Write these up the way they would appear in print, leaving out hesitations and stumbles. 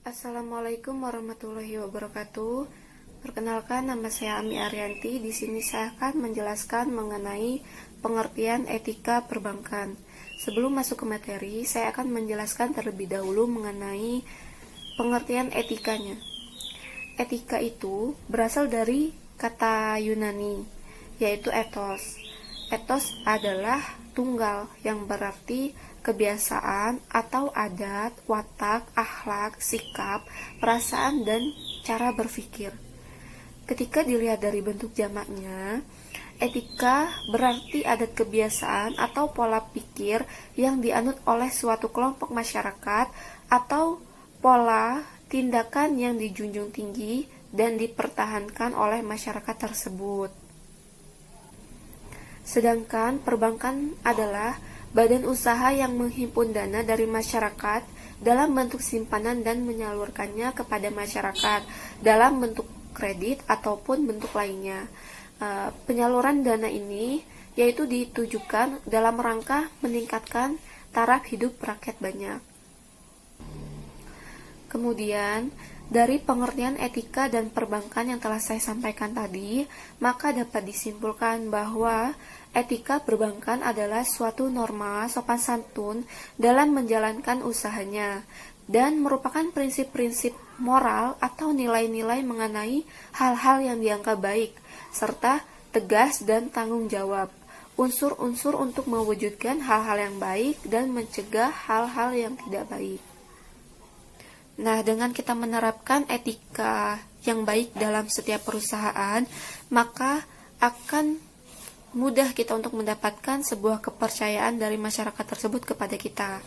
Assalamualaikum warahmatullahi wabarakatuh. Perkenalkan, nama saya Ami Arianti. Di sini saya akan menjelaskan mengenai pengertian etika perbankan. Sebelum masuk ke materi, saya akan menjelaskan terlebih dahulu mengenai pengertian etikanya. Etika itu berasal dari kata Yunani, yaitu ethos. Ethos adalah tunggal yang berarti kebiasaan atau adat, watak, akhlak, sikap, perasaan, dan cara berpikir. Ketika dilihat dari bentuk jamaknya, etika berarti adat kebiasaan atau pola pikir yang dianut oleh suatu kelompok masyarakat atau pola tindakan yang dijunjung tinggi dan dipertahankan oleh masyarakat tersebut. Sedangkan perbankan adalah badan usaha yang menghimpun dana dari masyarakat dalam bentuk simpanan dan menyalurkannya kepada masyarakat dalam bentuk kredit ataupun bentuk lainnya. Penyaluran dana ini yaitu ditujukan dalam rangka meningkatkan taraf hidup rakyat banyak. Kemudian, dari pengertian etika dan perbankan yang telah saya sampaikan tadi, maka dapat disimpulkan bahwa etika perbankan adalah suatu norma sopan santun dalam menjalankan usahanya dan merupakan prinsip-prinsip moral atau nilai-nilai mengenai hal-hal yang dianggap baik, serta tegas dan tanggung jawab. Unsur-unsur untuk mewujudkan hal-hal yang baik dan mencegah hal-hal yang tidak baik. Nah, dengan kita menerapkan etika yang baik dalam setiap perusahaan, maka akan mudah kita untuk mendapatkan sebuah kepercayaan dari masyarakat tersebut kepada kita.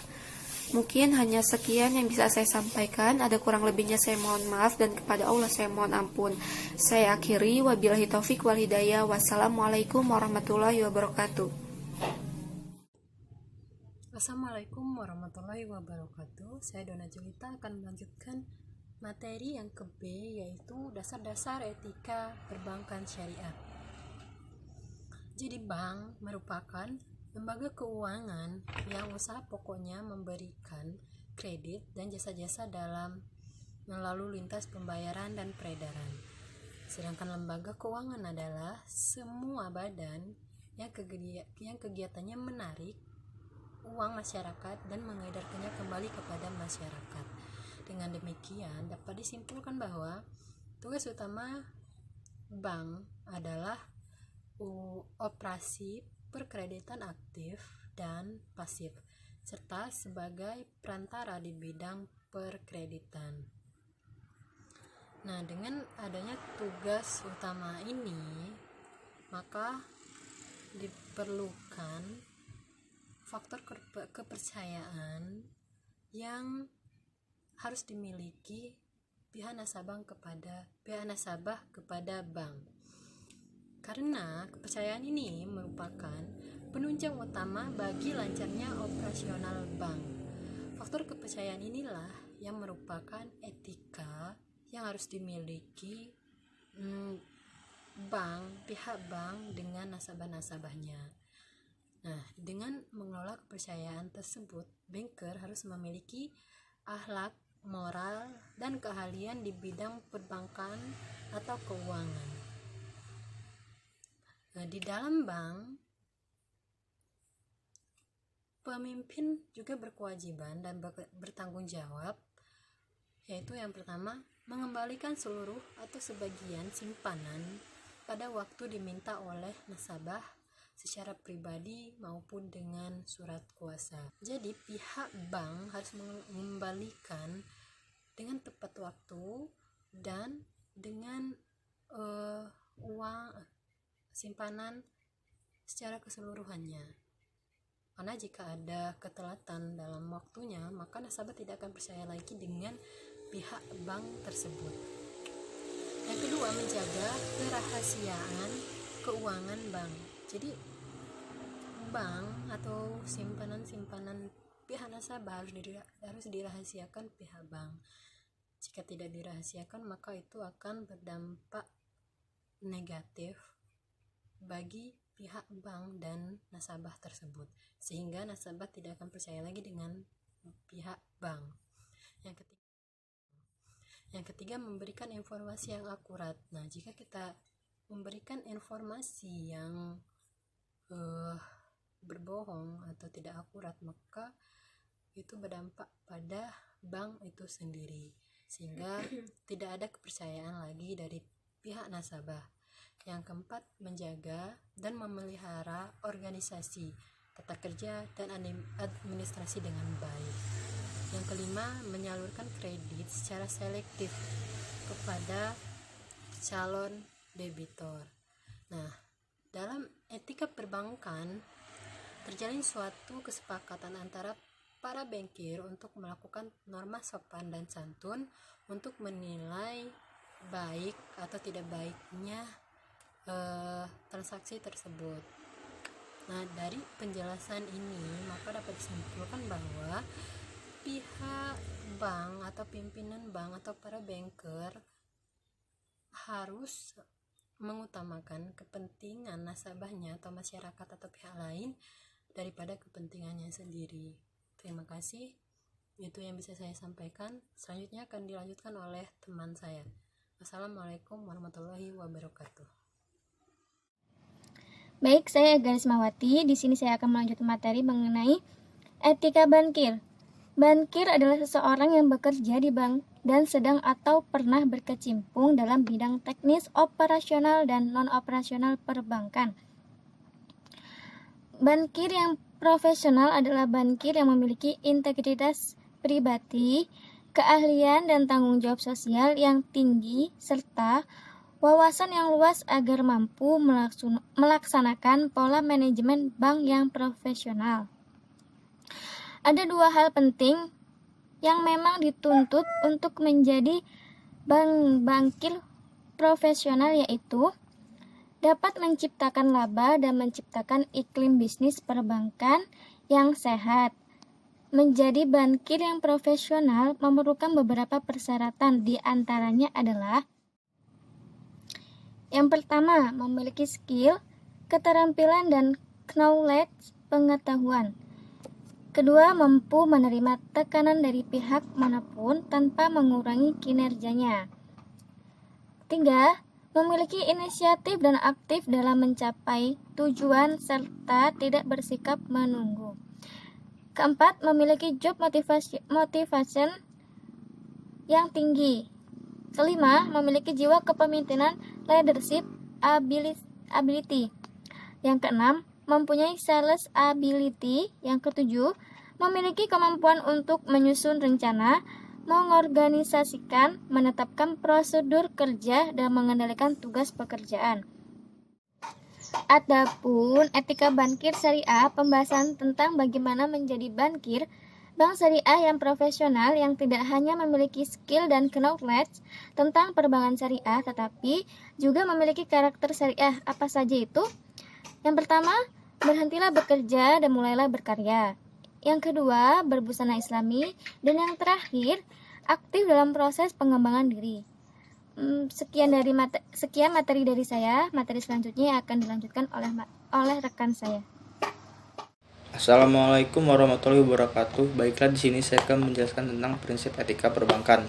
Mungkin hanya sekian yang bisa saya sampaikan. Ada kurang lebihnya saya mohon maaf, dan kepada Allah saya mohon ampun. Saya akhiri, wabillahi taufik wal hidayah. Wassalamualaikum warahmatullahi wabarakatuh. Assalamualaikum warahmatullahi wabarakatuh. Saya Dona Julita akan melanjutkan materi yang ke-B, yaitu dasar-dasar etika perbankan syariah. Jadi bank merupakan lembaga keuangan yang usaha pokoknya memberikan kredit dan jasa-jasa dalam melalui lintas pembayaran dan peredaran. Sedangkan lembaga keuangan adalah semua badan yang kegiatannya menarik uang masyarakat dan mengedarkannya kembali kepada masyarakat. Dengan demikian dapat disimpulkan bahwa tugas utama bank adalah operasi perkreditan aktif dan pasif, serta sebagai perantara di bidang perkreditan. Nah, dengan adanya tugas utama ini, maka diperlukan faktor kepercayaan yang harus dimiliki pihak nasabah kepada bank. Karena kepercayaan ini merupakan penunjang utama bagi lancarnya operasional bank. Faktor kepercayaan inilah yang merupakan etika yang harus dimiliki pihak bank dengan nasabah-nasabahnya. Nah, dengan mengelola kepercayaan tersebut, banker harus memiliki akhlak, moral, dan keahlian di bidang perbankan atau keuangan. Nah, di dalam bank, pemimpin juga berkewajiban dan bertanggung jawab, yaitu yang pertama, mengembalikan seluruh atau sebagian simpanan pada waktu diminta oleh nasabah secara pribadi maupun dengan surat kuasa. Jadi pihak bank harus mengembalikan dengan tepat waktu dan dengan uang simpanan secara keseluruhannya. Karena jika ada ketelatan dalam waktunya, maka nasabah tidak akan percaya lagi dengan pihak bank tersebut. Yang kedua, menjaga kerahasiaan keuangan bank. Jadi bank atau simpanan pihak nasabah harus dirahasiakan pihak bank. Jika tidak dirahasiakan, maka itu akan berdampak negatif bagi pihak bank dan nasabah tersebut, sehingga nasabah tidak akan percaya lagi dengan pihak bank. Yang ketiga, Yang ketiga, memberikan informasi yang akurat. Nah, jika kita memberikan informasi yang berbohong atau tidak akurat, maka itu berdampak pada bank itu sendiri, sehingga tidak ada kepercayaan lagi dari pihak nasabah. Yang keempat, menjaga dan memelihara organisasi, tata kerja, dan administrasi dengan baik. Yang kelima, menyalurkan kredit secara selektif kepada calon debitor. Nah, dalam etika perbankan terjalin suatu kesepakatan antara para bankir untuk melakukan norma sopan dan santun untuk menilai baik atau tidak baiknya transaksi tersebut. Nah, dari penjelasan ini maka dapat disimpulkan bahwa pihak bank atau pimpinan bank atau para banker harus mengutamakan kepentingan nasabahnya atau masyarakat atau pihak lain daripada kepentingannya sendiri. Terima kasih. Itu yang bisa saya sampaikan. Selanjutnya akan dilanjutkan oleh teman saya. Wassalamualaikum warahmatullahi wabarakatuh. Baik, saya Garismawati. Di sini saya akan melanjutkan materi mengenai etika bankir. Bankir adalah seseorang yang bekerja di bank dan sedang atau pernah berkecimpung dalam bidang teknis, operasional, dan non-operasional perbankan. Bankir yang profesional adalah bankir yang memiliki integritas pribadi, keahlian dan tanggung jawab sosial yang tinggi, serta wawasan yang luas agar mampu melaksanakan pola manajemen bank yang profesional. Ada dua hal penting yang memang dituntut untuk menjadi bankir profesional, yaitu dapat menciptakan laba dan menciptakan iklim bisnis perbankan yang sehat. Menjadi bankir yang profesional memerlukan beberapa persyaratan, di antaranya adalah: yang pertama, memiliki skill, keterampilan, dan knowledge, pengetahuan. Kedua, mampu menerima tekanan dari pihak manapun tanpa mengurangi kinerjanya. Tiga, memiliki inisiatif dan aktif dalam mencapai tujuan serta tidak bersikap menunggu. Keempat, memiliki job motivation yang tinggi. Kelima, memiliki jiwa kepemimpinan leadership ability. Yang keenam, mempunyai sales ability. Yang ketujuh, memiliki kemampuan untuk menyusun rencana, mengorganisasikan, menetapkan prosedur kerja, dan mengendalikan tugas pekerjaan. Adapun etika bankir syariah, pembahasan tentang bagaimana menjadi bankir bank syariah yang profesional yang tidak hanya memiliki skill dan knowledge tentang perbankan syariah, tetapi juga memiliki karakter syariah. Apa saja itu? Yang pertama, berhentilah bekerja dan mulailah berkarya. Yang kedua, berbusana islami. Dan yang terakhir, aktif dalam proses pengembangan diri. Sekian materi dari saya. Materi selanjutnya akan dilanjutkan oleh rekan saya. Assalamualaikum warahmatullahi wabarakatuh. Baiklah, di sini saya akan menjelaskan tentang prinsip etika perbankan.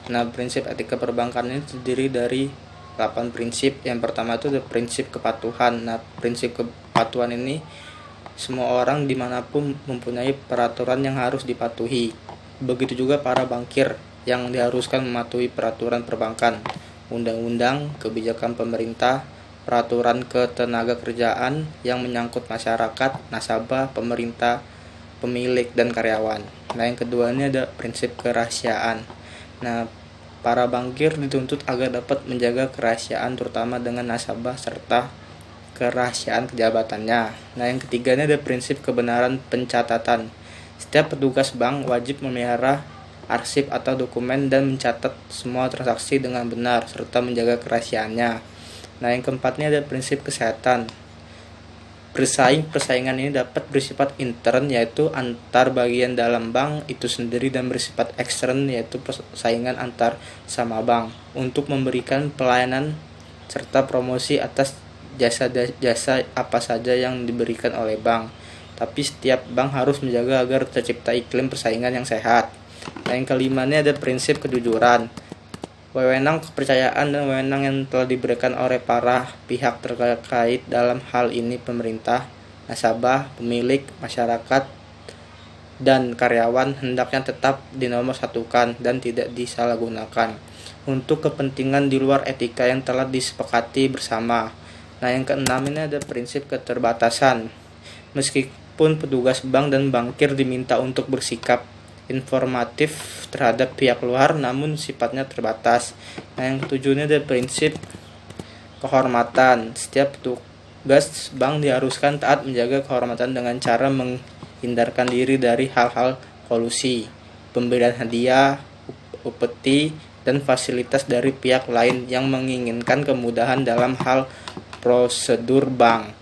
Nah, prinsip etika perbankan ini terdiri dari 8 prinsip. Yang pertama itu ada prinsip kepatuhan. Nah, prinsip kepatuhan ini semua orang dimanapun mempunyai peraturan yang harus dipatuhi. Begitu juga para bankir yang diharuskan mematuhi peraturan perbankan, undang-undang, kebijakan pemerintah, peraturan ketenaga kerjaan yang menyangkut masyarakat, nasabah, pemerintah, pemilik, dan karyawan. Nah, yang kedua ini ada prinsip kerahasiaan. Nah, para bankir dituntut agar dapat menjaga kerahasiaan terutama dengan nasabah serta kerahasiaan kejabatannya. Nah, yang ketiga ini ada prinsip kebenaran pencatatan. Setiap petugas bank wajib memelihara arsip atau dokumen dan mencatat semua transaksi dengan benar serta menjaga kerahasiaannya. Nah, yang keempatnya ada prinsip kesehatan. Persaingan ini dapat bersifat intern, yaitu antar bagian dalam bank itu sendiri, dan bersifat ekstern, yaitu persaingan antar sama bank untuk memberikan pelayanan serta promosi atas jasa apa saja yang diberikan oleh bank. Tapi setiap bank harus menjaga agar tercipta iklim persaingan yang sehat. Nah, yang kelima ini ada prinsip kejujuran. wewenang kepercayaan dan wewenang yang telah diberikan oleh para pihak terkait dalam hal ini pemerintah, nasabah, pemilik, masyarakat, dan karyawan hendaknya tetap dinomorsatukan dan tidak disalahgunakan untuk kepentingan di luar etika yang telah disepakati bersama. Nah, yang keenam ini ada prinsip keterbatasan. Meskipun petugas bank dan bankir diminta untuk bersikap informatif terhadap pihak luar, namun sifatnya terbatas. Nah, yang ketujuh ini ada prinsip kehormatan. Setiap petugas bank diharuskan taat menjaga kehormatan dengan cara menghindarkan diri dari hal-hal kolusi, pemberian hadiah, upeti, dan fasilitas dari pihak lain yang menginginkan kemudahan dalam hal prosedur bank.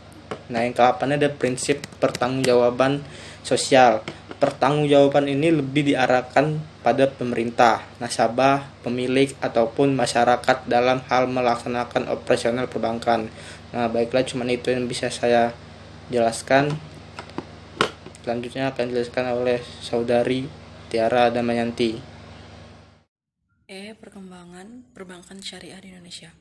Nah, yang ke-8 ada prinsip pertanggungjawaban sosial. Pertanggungjawaban ini lebih diarahkan pada pemerintah, nasabah, pemilik, ataupun masyarakat dalam hal melaksanakan operasional perbankan. Nah, baiklah, cuma itu yang bisa saya jelaskan. Selanjutnya akan dijelaskan oleh Saudari Tiara Damayanti. Perkembangan perbankan syariah di Indonesia.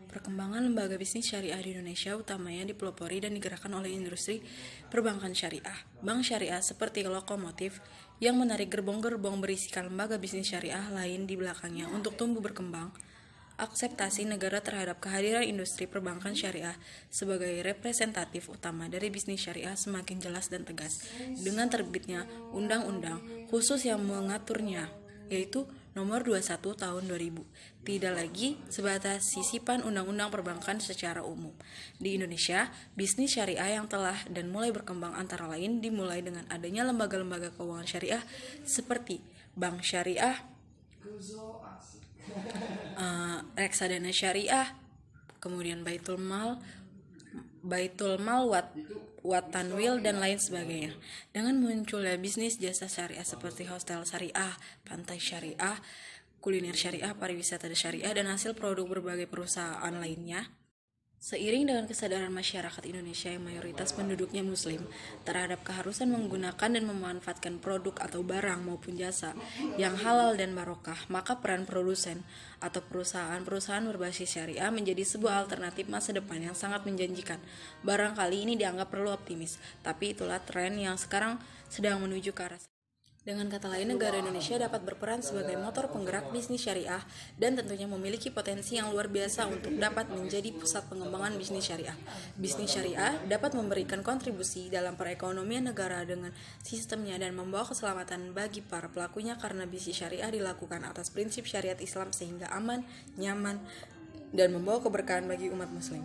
Perkembangan lembaga bisnis syariah di Indonesia utamanya dipelopori dan digerakkan oleh industri perbankan syariah. Bank syariah seperti lokomotif yang menarik gerbong-gerbong berisikan lembaga bisnis syariah lain di belakangnya untuk tumbuh berkembang. Akseptasi negara terhadap kehadiran industri perbankan syariah sebagai representatif utama dari bisnis syariah semakin jelas dan tegas dengan terbitnya undang-undang khusus yang mengaturnya, yaitu Nomor 21 Tahun 2000, tidak lagi sebatas sisipan undang-undang perbankan secara umum. Di Indonesia, bisnis syariah yang telah dan mulai berkembang antara lain dimulai dengan adanya lembaga-lembaga keuangan syariah seperti Bank Syariah, Reksadana Syariah, kemudian Baitul Mal, Watanwil, dan lain sebagainya. Dengan munculnya bisnis jasa syariah seperti hostel syariah, pantai syariah, kuliner syariah, pariwisata syariah, dan hasil produk berbagai perusahaan lainnya, seiring dengan kesadaran masyarakat Indonesia yang mayoritas penduduknya muslim terhadap keharusan menggunakan dan memanfaatkan produk atau barang maupun jasa yang halal dan barokah, maka peran produsen atau perusahaan-perusahaan berbasis syariah menjadi sebuah alternatif masa depan yang sangat menjanjikan. Barangkali ini dianggap perlu optimis, tapi itulah tren yang sekarang sedang menuju ke arah. Dengan kata lain, negara Indonesia dapat berperan sebagai motor penggerak bisnis syariah dan tentunya memiliki potensi yang luar biasa untuk dapat menjadi pusat pengembangan bisnis syariah. Bisnis syariah dapat memberikan kontribusi dalam perekonomian negara dengan sistemnya dan membawa keselamatan bagi para pelakunya karena bisnis syariah dilakukan atas prinsip syariat Islam sehingga aman, nyaman, dan membawa keberkahan bagi umat muslim.